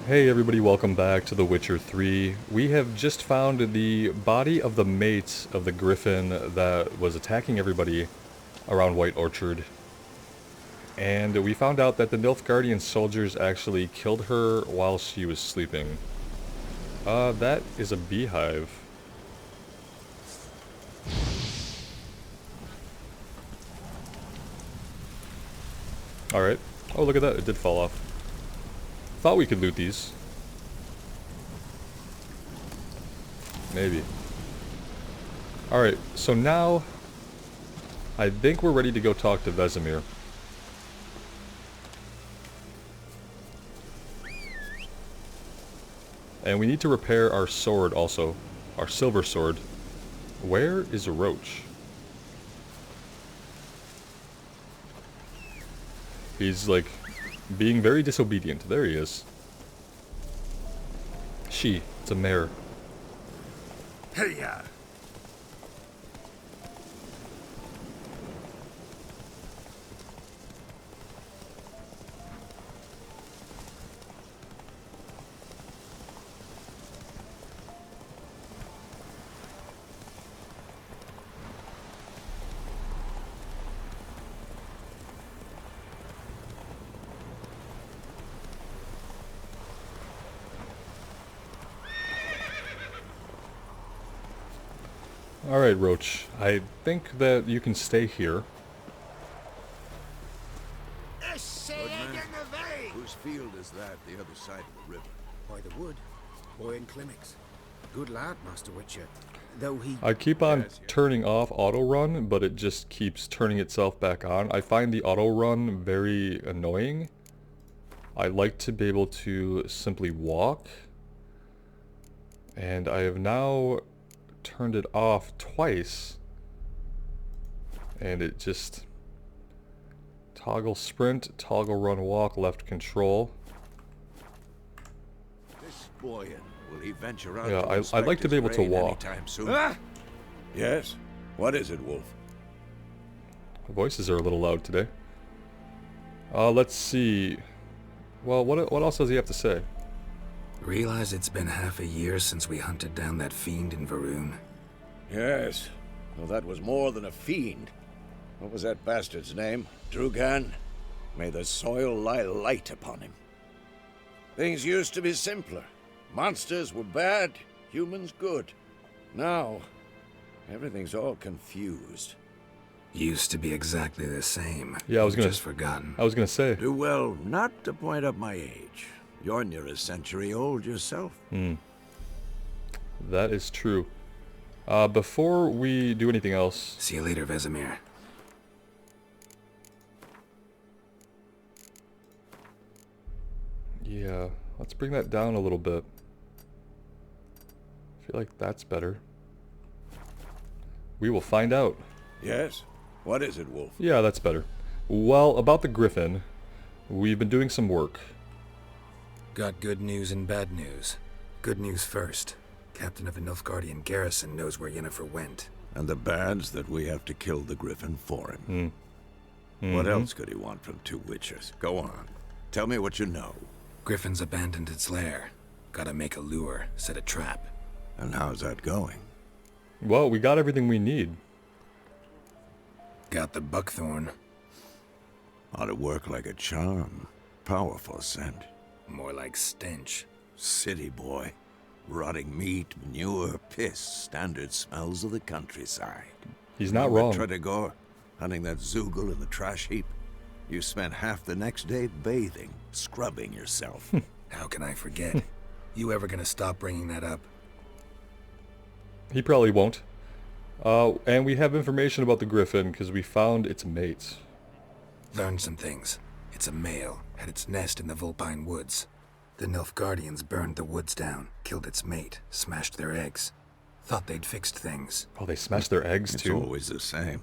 Hey everybody, welcome back to The Witcher 3. We have just found the body of the mate of the griffin that was attacking everybody around White Orchard. And we found out that the Nilfgaardian soldiers actually killed her while she was sleeping. That is a beehive. Alright. Oh, look at that, it did fall off. Thought we could loot these. Maybe. Alright, so now I think we're ready to go talk to Vesemir. And we need to repair our sword also. Our silver sword. Where is Roach? He's like being very disobedient. There he is. She. It's a mare. Hey-ya! Alright, Roach. I think that you can stay here. Whose field is that, the other side of the river? By the wood. Boy in clinics. Good lad, Master Witcher. Though he... I keep on turning off auto run, but it just keeps turning itself back on. I find the auto run very annoying. I like to be able to simply walk. And I have now turned it off twice. And it just... Toggle sprint, toggle run walk, left control. This boy, will he venture out? Yeah, I'd like to be able to walk. Soon? Ah! Yes? What is it, Wolf? The voices are a little loud today. Let's see. Well, what else does he have to say? Realize it's been half a year since we hunted down that fiend in Varun. Yes. Well, that was more than a fiend. What was that bastard's name? Drugan? May the soil lie light upon him. Things used to be simpler. Monsters were bad, humans good. Now, everything's all confused. Used to be exactly the same. Yeah, I was gonna... Just forgotten. I was gonna say. Do well not to point up my age. You're near a century old yourself. That is true. Before we do anything else... See you later, Vesemir. Yeah, let's bring that down a little bit. I feel like that's better. We will find out. Yes? What is it, Wolf? Yeah, that's better. Well, about the griffin, we've been doing some work. Got good news and bad news. Good news first. Captain of a Nilfgaardian garrison knows where Yennefer went. And the bad's that we have to kill the griffin for him. What else could he want from two witchers? Go on. Tell me what you know. Griffin's abandoned its lair. Gotta make a lure, set a trap. And how's that going? Well, we got everything we need. Got the buckthorn. Ought to work like a charm. Powerful scent. More like stench. City boy. Rotting meat, manure, piss. Standard smells of the countryside. He's not wrong. Tredegor, hunting that Zoogle in the trash heap. You spent half the next day bathing, scrubbing yourself. How can I forget? You ever gonna stop bringing that up? He probably won't. And we have information about the griffin because we found its mate. Learned some things. It's a male, had its nest in the Vulpine Woods. The Nilfgaardians burned the woods down, killed its mate, smashed their eggs. Thought they'd fixed things. Oh, they smashed their eggs It's too? always the same.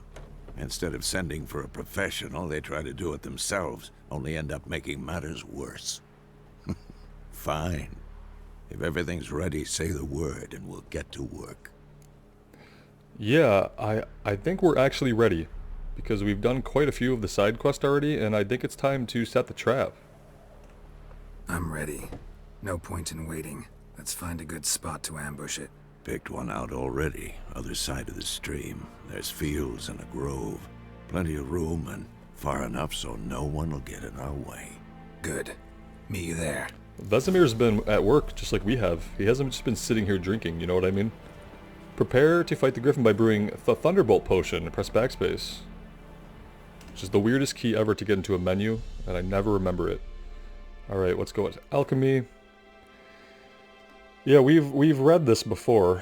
Instead of sending for a professional, they try to do it themselves, only end up making matters worse. Fine. If everything's ready, say the word and we'll get to work. Yeah, I think we're actually ready. Because we've done quite a few of the side quests already, and I think it's time to set the trap. I'm ready. No point in waiting. Let's find a good spot to ambush it. Picked one out already, other side of the stream. There's fields and a grove. Plenty of room and far enough so no one will get in our way. Good. Meet you there. Vesemir's been at work just like we have. He hasn't just been sitting here drinking, you know what I mean? Prepare to fight the Griffin by brewing the Thunderbolt potion and press backspace. Which is the weirdest key ever to get into a menu, and I never remember it. Alright, let's go with alchemy. Yeah, we've read this before.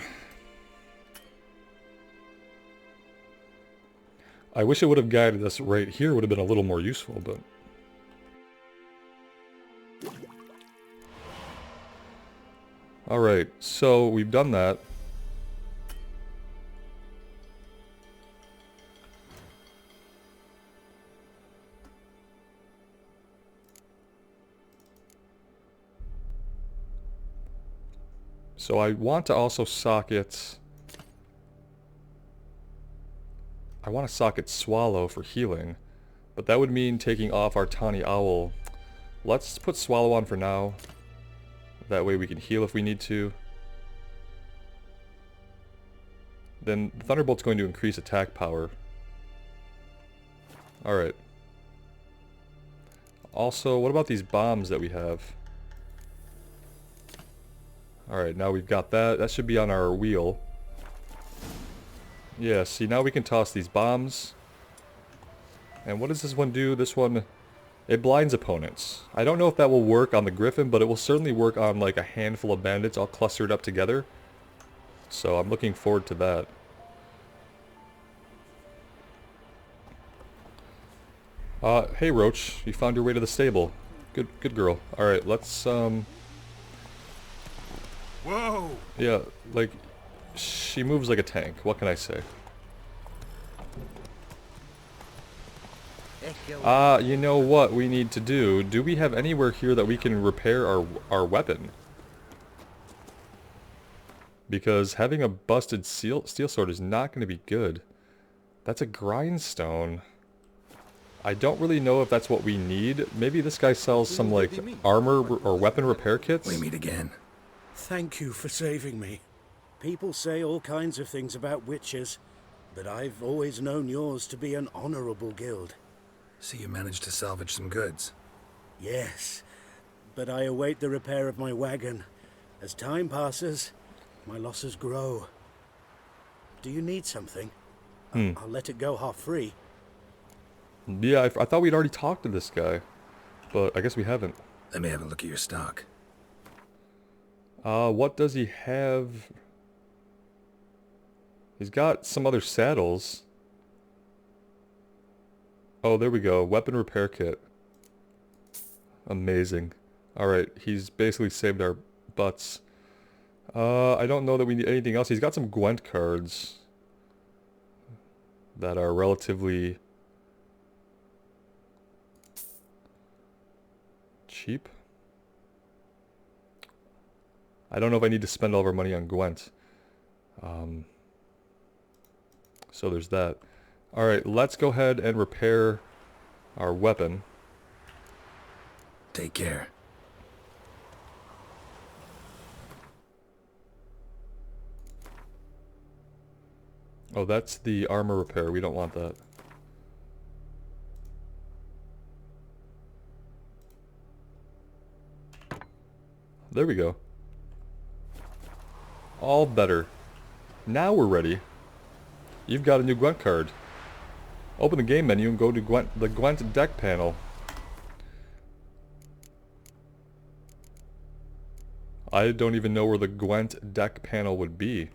I wish it would have guided us right here, would have been a little more useful, but... Alright, so we've done that. So I want to also socket... I want to socket Swallow for healing, but that would mean taking off our Tawny Owl. Let's put Swallow on for now. That way we can heal if we need to. Then the Thunderbolt's going to increase attack power. Alright. Also, what about these bombs that we have? Alright, now we've got that. That should be on our wheel. Yeah, see, now we can toss these bombs. And what does this one do? This one, it blinds opponents. I don't know if that will work on the Griffin, but it will certainly work on like a handful of bandits all clustered up together. So I'm looking forward to that. Hey Roach, you found your way to the stable. Good girl. Alright, let's, Whoa! yeah, like, she moves like a tank. What can I say? You know what we need to do? Do we have anywhere here that we can repair our weapon? Because having a busted steel sword is not going to be good. That's a grindstone. I don't really know if that's what we need. Maybe this guy sells some, like, armor or weapon repair kits? We meet again. Thank you for saving me. People say all kinds of things about witches, but I've always known yours to be an honorable guild. So you managed to salvage some goods. Yes, but I await the repair of my wagon. As time passes, my losses grow. Do you need something? I'll let it go half free. Yeah, I thought we'd already talked to this guy. But I guess we haven't. Let me have a look at your stock. What does he have? He's got some other saddles. Oh, there we go. Weapon repair kit. Amazing. Alright, he's basically saved our butts. I don't know that we need anything else. He's got some Gwent cards that are relatively cheap. I don't know if I need to spend all of our money on Gwent. So there's that. Alright, let's go ahead and repair our weapon. Take care. Oh, that's the armor repair. We don't want that. There we go. All better. Now we're ready. You've got a new Gwent card. Open the game menu and go to the Gwent deck panel. I don't even know where the Gwent deck panel would be.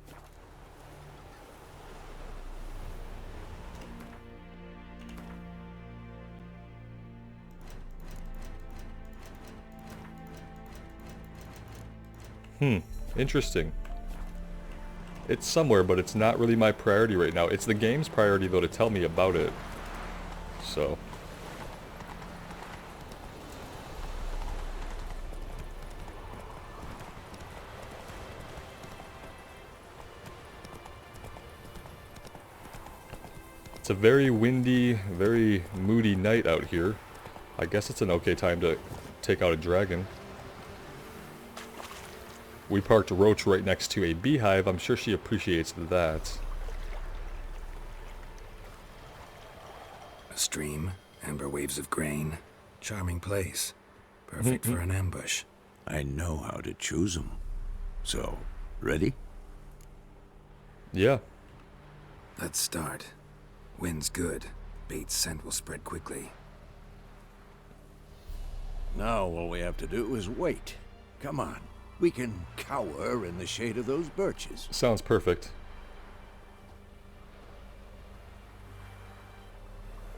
Interesting. It's somewhere, but it's not really my priority right now. It's the game's priority, though, to tell me about it. So. It's a very windy, very moody night out here. I guess it's an okay time to take out a dragon. We parked Roach right next to a beehive. I'm sure she appreciates that. A stream, amber waves of grain. Charming place. Perfect for an ambush. I know how to choose them. So, ready? Yeah. Let's start. Wind's good. Bait's scent will spread quickly. Now all we have to do is wait. Come on. We can cower in the shade of those birches. Sounds perfect.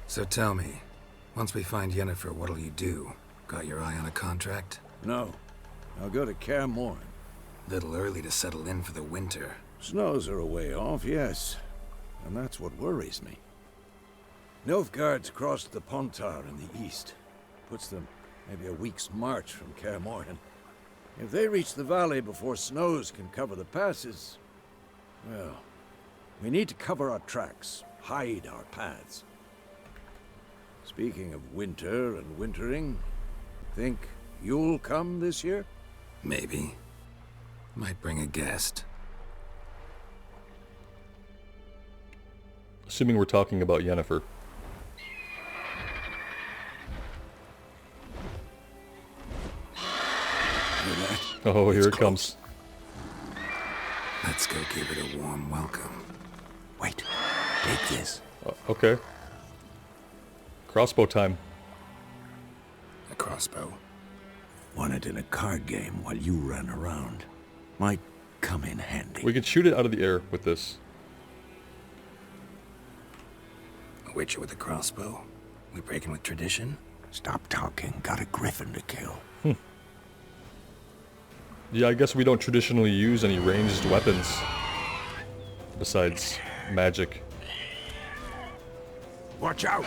So tell me, once we find Yennefer, what'll you do? Got your eye on a contract? No. I'll go to Kaer Morhen. Little early to settle in for the winter. Snows are a way off, yes. And that's what worries me. Nilfgaard's crossed the Pontar in the east. Puts them maybe a week's march from Kaer Morhen. If they reach the valley before snows can cover the passes, well, we need to cover our tracks, hide our paths. Speaking of winter and wintering, think you'll come this year? Maybe. Might bring a guest. Assuming we're talking about Yennefer. Hear that? Oh, here It's it comes. Let's go give it a warm welcome. Wait, take this. Okay. Crossbow time. A crossbow. Won it in a card game while you ran around. Might come in handy. We can shoot it out of the air with this. A witcher with a crossbow. We breaking with tradition? Stop talking. Got a griffin to kill. Yeah, I guess we don't traditionally use any ranged weapons. Besides magic. Watch out!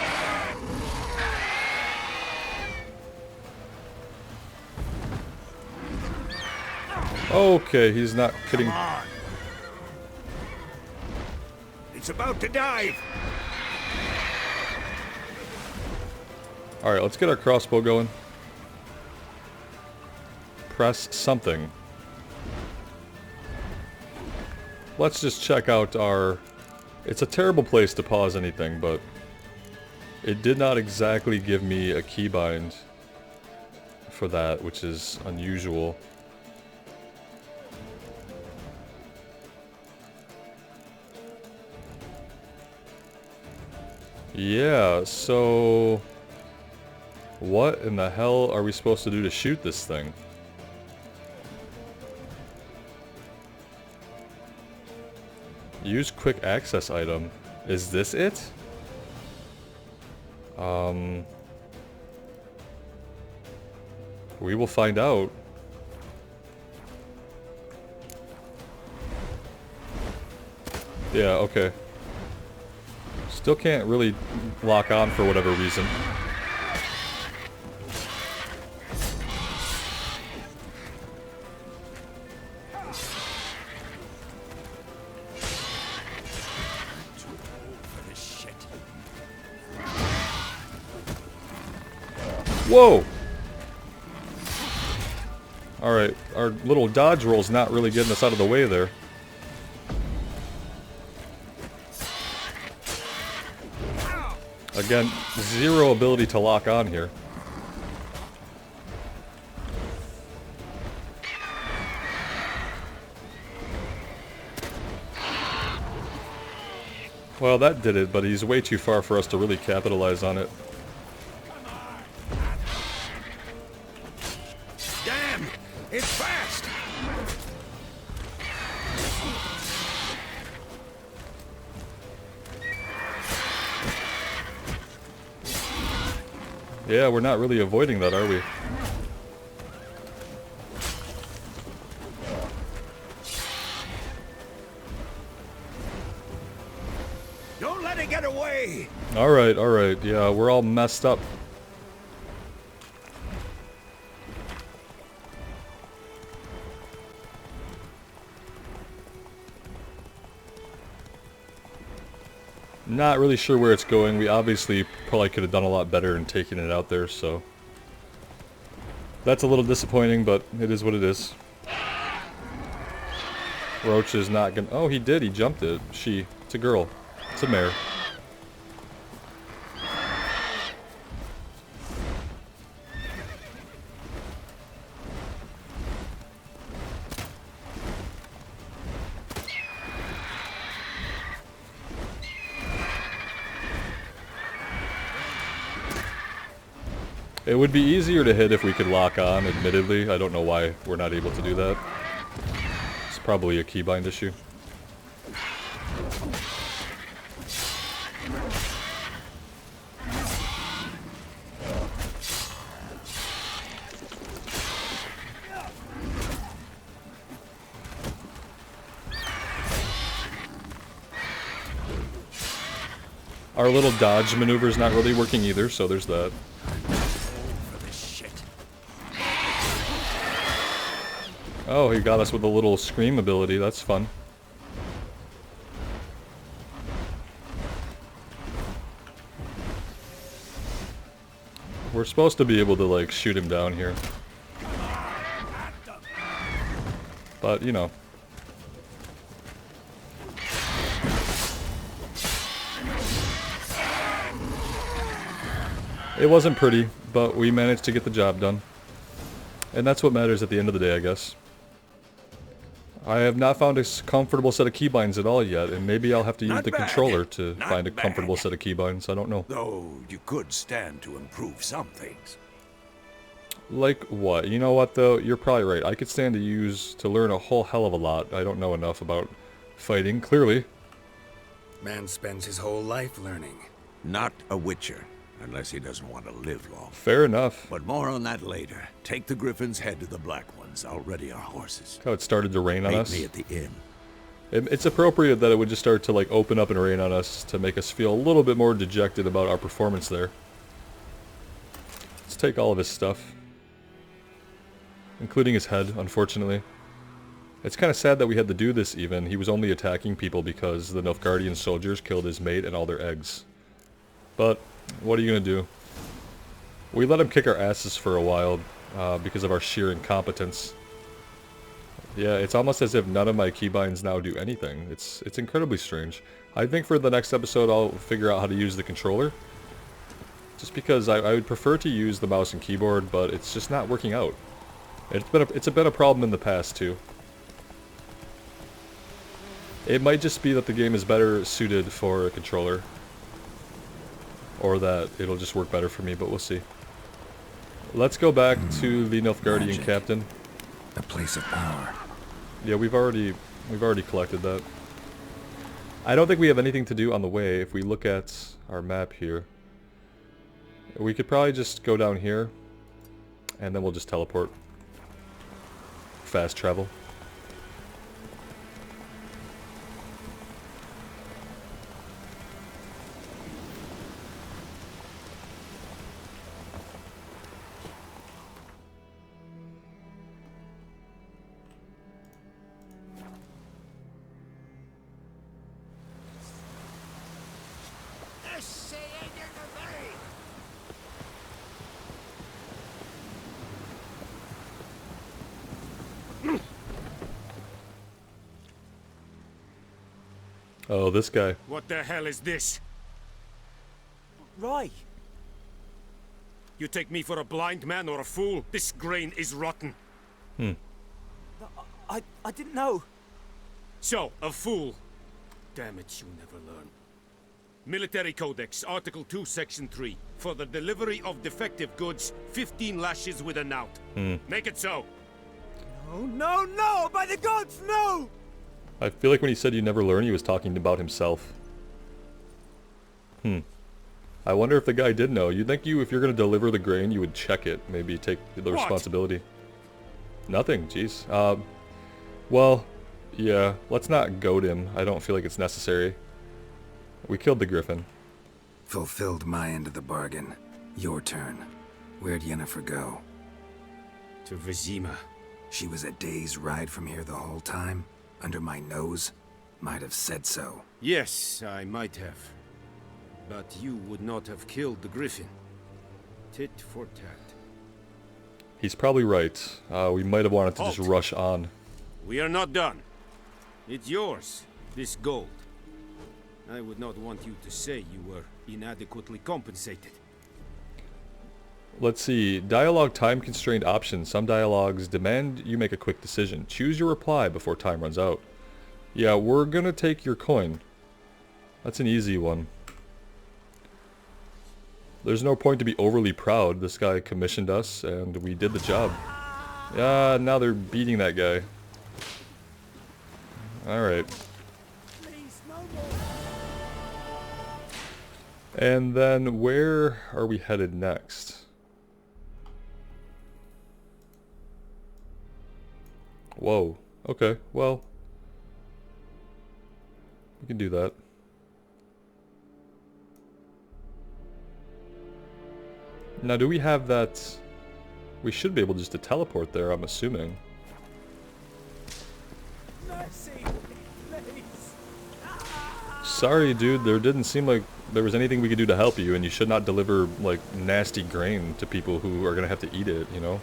Okay, he's not kidding. Come on! It's about to dive! Alright, let's get our crossbow going. Press something. Let's just check out our... It's a terrible place to pause anything, but... It did not exactly give me a keybind for that, which is unusual. Yeah, so... What in the hell are we supposed to do to shoot this thing? Use quick access item. Is this it? We will find out. Yeah, okay. Still can't really lock on for whatever reason. Whoa! Alright, our little dodge roll's not really getting us out of the way there. Again, zero ability to lock on here. Well, that did it, but he's way too far for us to really capitalize on it. Damn! It's fast! Yeah, we're not really avoiding that, are we? Don't let it get away! Alright, alright. Yeah, we're all messed up. Not really sure where it's going. We obviously probably could have done a lot better in taking it out there, so... That's a little disappointing, but it is what it is. Roach is not gonna... Oh, he did. He jumped it. She. It's a girl. It's a mare. It would be easier to hit if we could lock on, admittedly. I don't know why we're not able to do that. It's probably a keybind issue. Our little dodge maneuver is not really working either, so there's that. Oh, he got us with a little scream ability. That's fun. We're supposed to be able to, like, shoot him down here. But, you know. It wasn't pretty, but we managed to get the job done. And that's what matters at the end of the day, I guess. I have not found a comfortable set of keybinds at all yet, and maybe I'll have to use the controller to find a comfortable set of keybinds. I don't know. Though you could stand to improve some things. Like what? You know what, though? You're probably right. I could stand to learn a whole hell of a lot. I don't know enough about fighting, clearly. Man spends his whole life learning. Not a witcher, unless he doesn't want to live long. Fair enough. But more on that later. Take the Griffin's head to the Black Ones. I'll ready our horses. How it started to rain on us. Meet me at the inn. It's appropriate that it would just start to, like, open up and rain on us to make us feel a little bit more dejected about our performance there. Let's take all of his stuff. Including his head, unfortunately. It's kind of sad that we had to do this, even. He was only attacking people because the Nilfgaardian soldiers killed his mate and all their eggs. But, what are you going to do? We let him kick our asses for a while because of our sheer incompetence. Yeah, it's almost as if none of my keybinds now do anything. It's incredibly strange. I think for the next episode I'll figure out how to use the controller. Just because I would prefer to use the mouse and keyboard, but it's just not working out. It's been a problem in the past too. It might just be that the game is better suited for a controller. Or that it'll just work better for me, but we'll see. Let's go back to the Nilfgaardian Magic. captain. A place of power. Yeah, we've already collected that. I don't think we have anything to do on the way. If we look at our map here, we could probably just go down here, and then we'll just teleport. Fast travel. Oh, this guy. What the hell is this? Rye. You take me for a blind man or a fool? This grain is rotten. I didn't know. So, a fool. Damn it, you never learn. Military Codex, Article 2, Section 3. For the delivery of defective goods, 15 lashes with a knout. Make it so. Oh, no, no! By the gods, no! I feel like when he said you never learn, he was talking about himself. I wonder if the guy did know. You'd think if you're going to deliver the grain, you would check it. Maybe take the responsibility. Nothing, jeez. Well, yeah, let's not goad him. I don't feel like it's necessary. We killed the griffin. Fulfilled my end of the bargain. Your turn. Where'd Yennefer go? To Vizima. She was a day's ride from here the whole time? Under my nose? Might have said so. Yes, I might have. But you would not have killed the griffin. Tit for tat. He's probably right. We might have wanted to just Halt. rush on. We are not done. It's yours, this gold. I would not want you to say you were inadequately compensated. Let's see. Dialogue time constrained options. Some dialogues demand you make a quick decision. Choose your reply before time runs out. Yeah, we're gonna take your coin. That's an easy one. There's no point to be overly proud. This guy commissioned us and we did the job. Yeah, now they're beating that guy. Alright. And then where are we headed next? Whoa. Okay, well. We can do that. Now, do we have that... We should be able just to teleport there, I'm assuming. Sorry, dude, there didn't seem like there was anything we could do to help you, and you should not deliver, like, nasty grain to people who are gonna have to eat it, you know?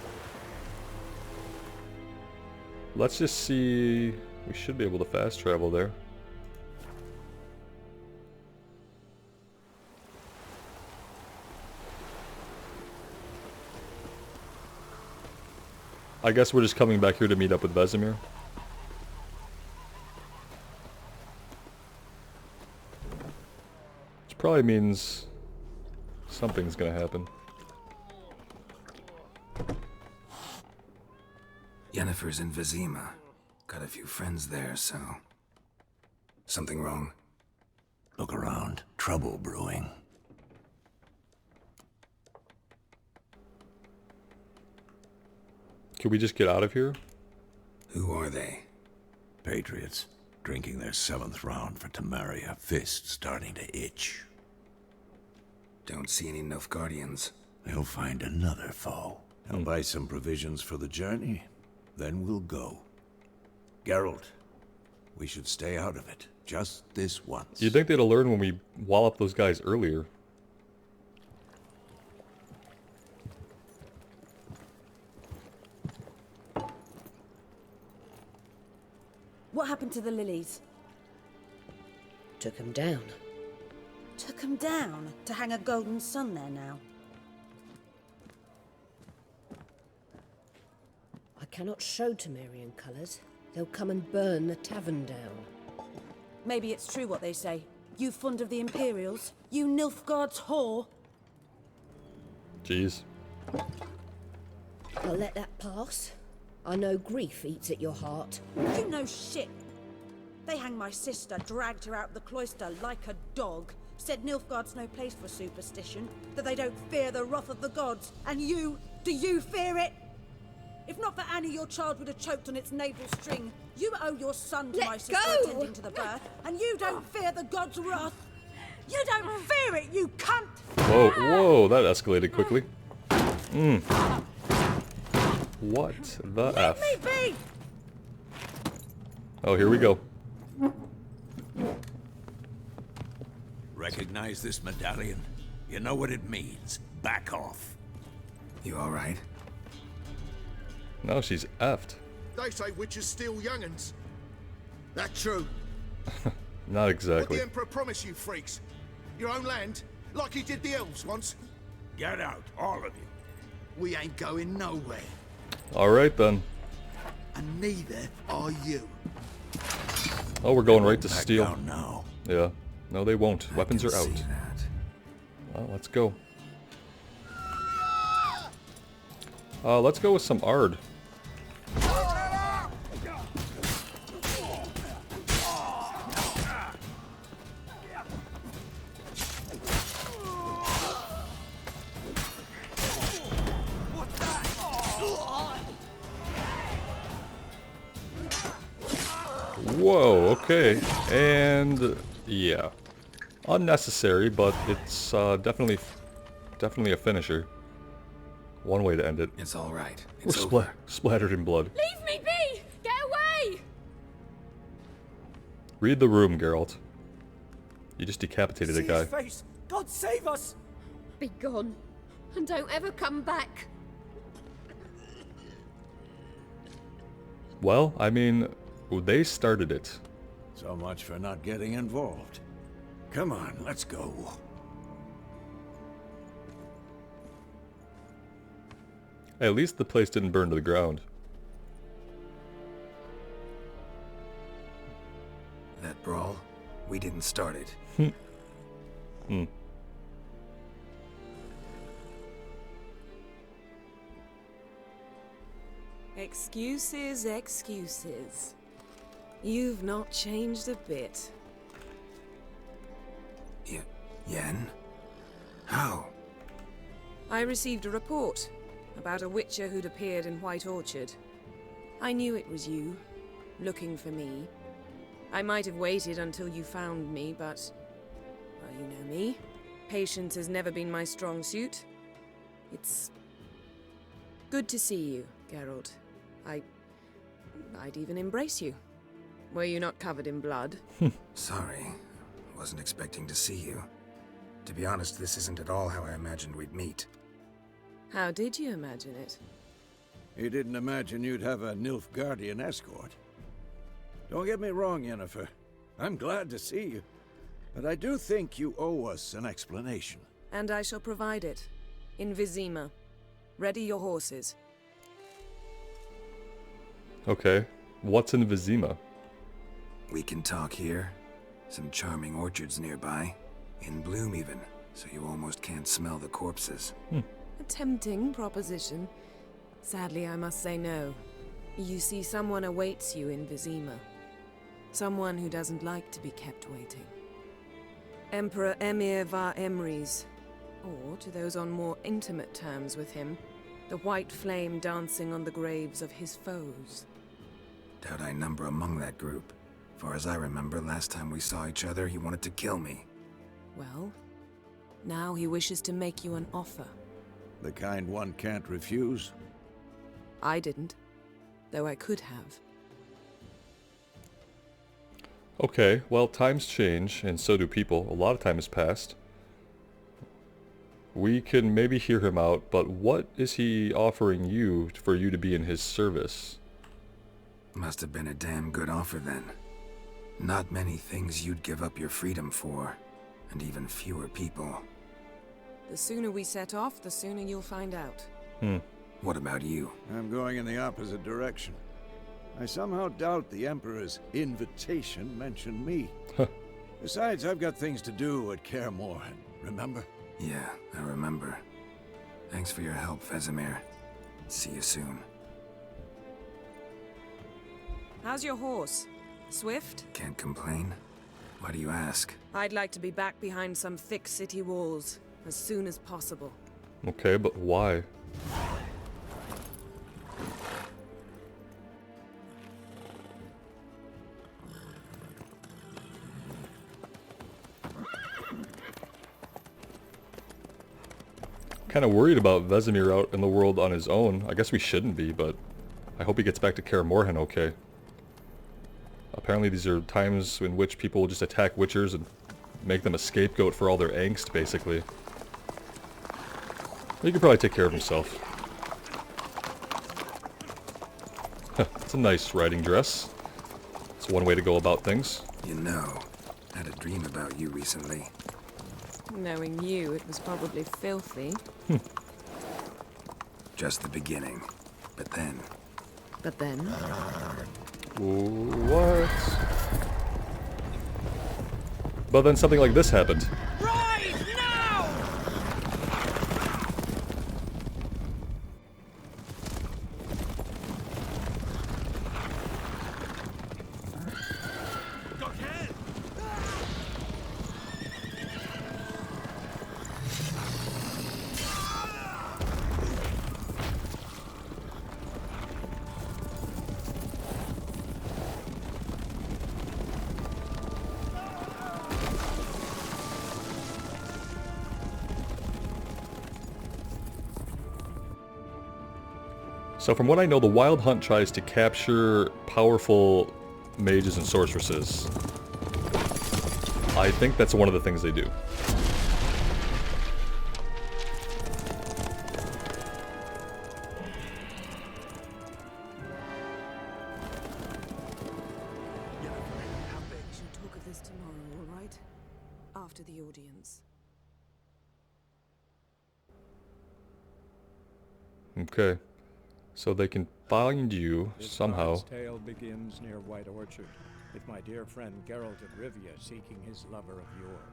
Let's just see... We should be able to fast travel there. I guess we're just coming back here to meet up with Vesemir. Which probably means something's gonna happen. Yennefer's in Vizima. Got a few friends there, so... Something wrong? Look around. Trouble brewing. Can we just get out of here? Who are they? Patriots, drinking their 7th round for Temeria, fists starting to itch. Don't see any Nilfgaardians. They'll find another foe. I'll buy some provisions for the journey, then we'll go. Geralt, we should stay out of it, just this once. You'd think they'd have learned when we walloped those guys earlier. What happened to the lilies? Took him down. Took 'em down to hang a golden sun there now. I cannot show Temerian colours. They'll come and burn the tavern down. Maybe it's true what they say. You fond of the Imperials? You Nilfgaard's whore? Jeez. I'll let that pass. I know grief eats at your heart. You know shit. They hanged my sister, dragged her out the cloister like a dog. Said Nilfgaard's no place for superstition, that they don't fear the wrath of the gods. And you, do you fear it? If not for Annie, your child would have choked on its navel string. You owe your son to my sister attending to the birth, and you don't fear the gods' wrath. You don't fear it, you cunt! Whoa, whoa, that escalated quickly. What the F? Let me be! Oh, here we go. Recognize this medallion? You know what it means. Back off. You alright? No, she's effed. They say witches steal young'uns. That true? Not What exactly. the Emperor promised you freaks? Your own land? Like he did the elves once? Get out, all of you. We ain't going nowhere. Alright then. And neither are you. Oh, we're going right to Back steel. down now. Yeah. No, they won't. Weapons I are can out. see that. Well, let's go. Let's go with some Ard. Whoa, okay. And yeah. Unnecessary, but it's definitely a finisher. One way to end it. It's alright. We're It's over. splattered in blood. Leave me be! Get away! Read the room, Geralt. You just decapitated a See guy. his face! God save us! Be gone, and don't ever come back. Well, I mean, they started it. So much for not getting involved. Come on, let's go. Hey, at least the place didn't burn to the ground. That brawl, we didn't start it. Hmm. Excuses, excuses. You've not changed a bit. Yen? How? I received a report about a witcher who'd appeared in White Orchard. I knew it was you, looking for me. I might have waited until you found me, but... well, you know me. Patience has never been my strong suit. It's... good to see you, Geralt. I'd even embrace you. Were you not covered in blood? Sorry. Wasn't expecting to see you. To be honest, this isn't at all how I imagined we'd meet. How did you imagine it? You didn't imagine you'd have a Nilfgaardian escort. Don't get me wrong, Yennefer. I'm glad to see you. But I do think you owe us an explanation. And I shall provide it. In Vizima. Ready your horses. Okay. What's in Vizima? We can talk here. Some charming orchards nearby. In bloom even, so you almost can't smell the corpses. A tempting proposition. Sadly, I must say no. You see, someone awaits you in Vizima. Someone who doesn't like to be kept waiting. Emperor Emir var Emrys. Or, to those on more intimate terms with him, the white flame dancing on the graves of his foes. Doubt I number among that group. Far as I remember, last time we saw each other, he wanted to kill me. Well, now he wishes to make you an offer. The kind one can't refuse? I didn't, though I could have. Okay, well, times change, and so do people. A lot of time has passed. We can maybe hear him out, but what is he offering you for you to be in his service? Must have been a damn good offer then. Not many things you'd give up your freedom for, and even fewer people. The sooner we set off, the sooner you'll find out. What about you? I'm going in the opposite direction. I somehow doubt the Emperor's invitation mentioned me. Besides, I've got things to do at Kaer Morhen, remember? Yeah, I remember. Thanks for your help, Vesemir. See you soon. How's your horse? Swift? Can't complain. Why do you ask? I'd like to be back behind some thick city walls as soon as possible. Okay, but why? Kind of worried about Vesemir out in the world on his own. I guess we shouldn't be, but I hope he gets back to Kaer Morhen okay. Apparently these are times in which people will just attack witchers and make them a scapegoat for all their angst, basically. He could probably take care of himself. It's a nice riding dress. It's one way to go about things. You know, had a dream about you recently. Knowing you, it was probably filthy. Just the beginning. But then... But then? What? But then something like this happened. Rise now! So from what I know, the Wild Hunt tries to capture powerful mages and sorceresses. I think that's one of the things they do. after the audience. Okay. So they can find you somehow. This tale begins near White Orchard, with my dear friend Geralt of Rivia seeking his lover of yore,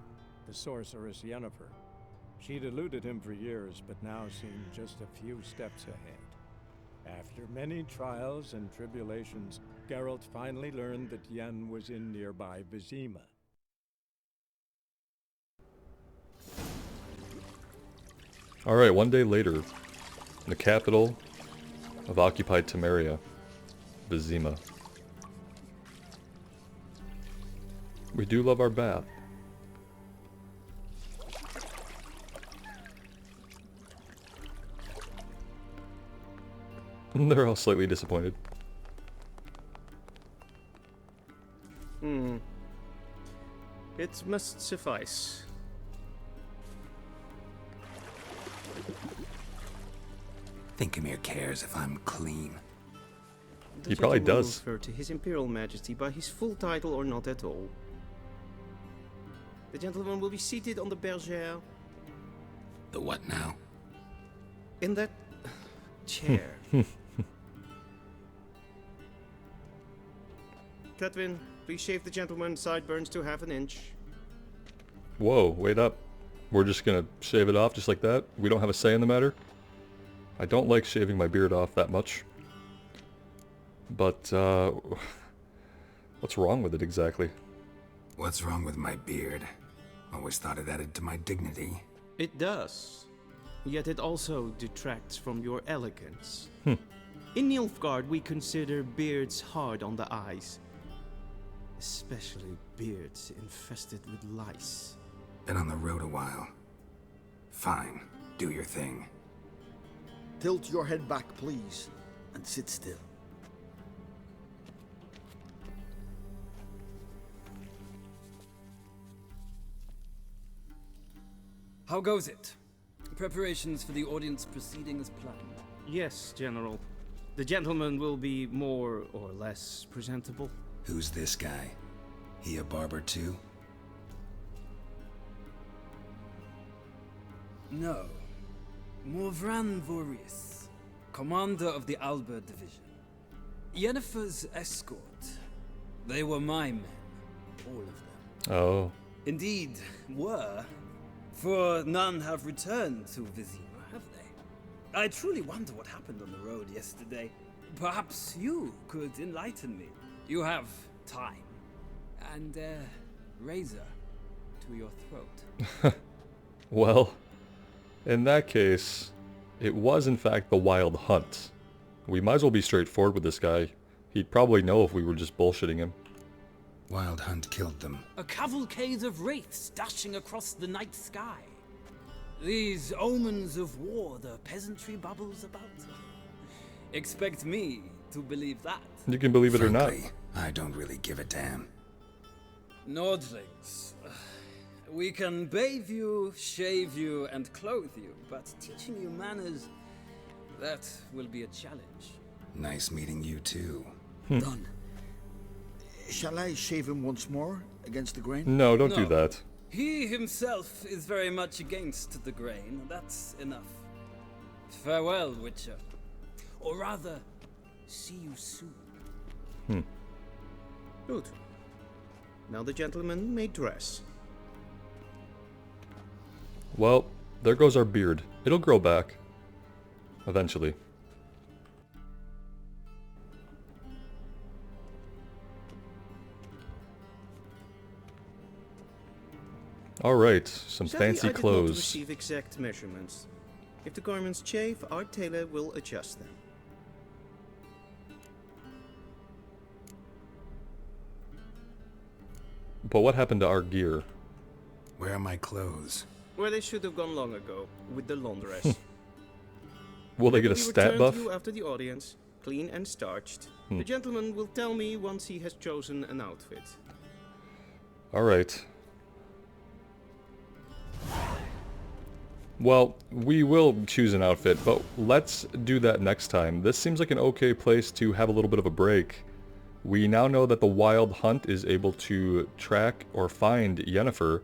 the sorceress Yennefer. She'd eluded him for years, but now seemed just a few steps ahead. After many trials and tribulations, Geralt finally learned that Yen was in nearby Vizima. Alright, one day later, in the capital of occupied Temeria, Vizima. We do love our bath. They're all slightly disappointed. It must suffice. Thinkemere cares if I'm clean. The He probably gentleman does. will refer to His Imperial Majesty by his full title or not at all. The gentleman will be seated on the bergère. The what now? In that chair. Catwin, please shave the gentleman's sideburns to half an inch. Whoa, wait up. We're just gonna shave it off just like that? We don't have a say in the matter? I don't like shaving my beard off that much. But, what's wrong with it exactly? What's wrong with my beard? Always thought it added to my dignity. It does. Yet it also detracts from your elegance. Hmm. In Nilfgaard, we consider beards hard on the eyes. Especially beards infested with lice. Been on the road a while. Fine, do your thing. Tilt your head back, please, and sit still. How goes it? Preparations for the audience proceeding as planned? Yes, General. The gentleman will be more or less presentable. Who's this guy? He a barber too? No. Morvran Vorius, commander of the Alba Division. Yennefer's escort. They were my men. All of them. Oh. Indeed, were. For none have returned to Vizima, have they? I truly wonder what happened on the road yesterday. Perhaps you could enlighten me. You have time. And a razor to your throat. Well, in that case, it was in fact the Wild Hunt. We might as well be straightforward with this guy. He'd probably know if we were just bullshitting him. Wild Hunt killed them. A cavalcade of wraiths dashing across the night sky. These omens of war the peasantry bubbles about. Expect me to believe that. You can believe it or not. Frankly, I don't really give a damn. Nordlings. We can bathe you, shave you, and clothe you, but teaching you manners, that will be a challenge. Nice meeting you too. Done. Shall I shave him once more, against the grain? No, don't do that. He himself is very much against the grain, that's enough. Farewell, Witcher. Or rather, see you soon. Good. Now the gentleman may dress. Well, there goes our beard. It'll grow back. Eventually. Alright, some Sadly, fancy I did not clothes. receive exact measurements. If the garments chafe, our tailor will adjust them. But what happened to our gear? Where are my clothes? Where they should have gone long ago, with the laundress. Will they get a will be stat returned buff? to you after the audience, clean and starched. Hmm. The gentleman will tell me once he has chosen an outfit. Alright. Well, we will choose an outfit, but let's do that next time. This seems like an okay place to have a little bit of a break. We now know that the Wild Hunt is able to track or find Yennefer,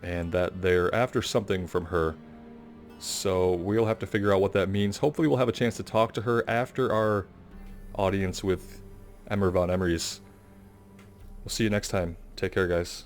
and that they're after something from her. So we'll have to figure out what that means. Hopefully we'll have a chance to talk to her after our audience with Emmer von Emrys. We'll see you next time. Take care, guys.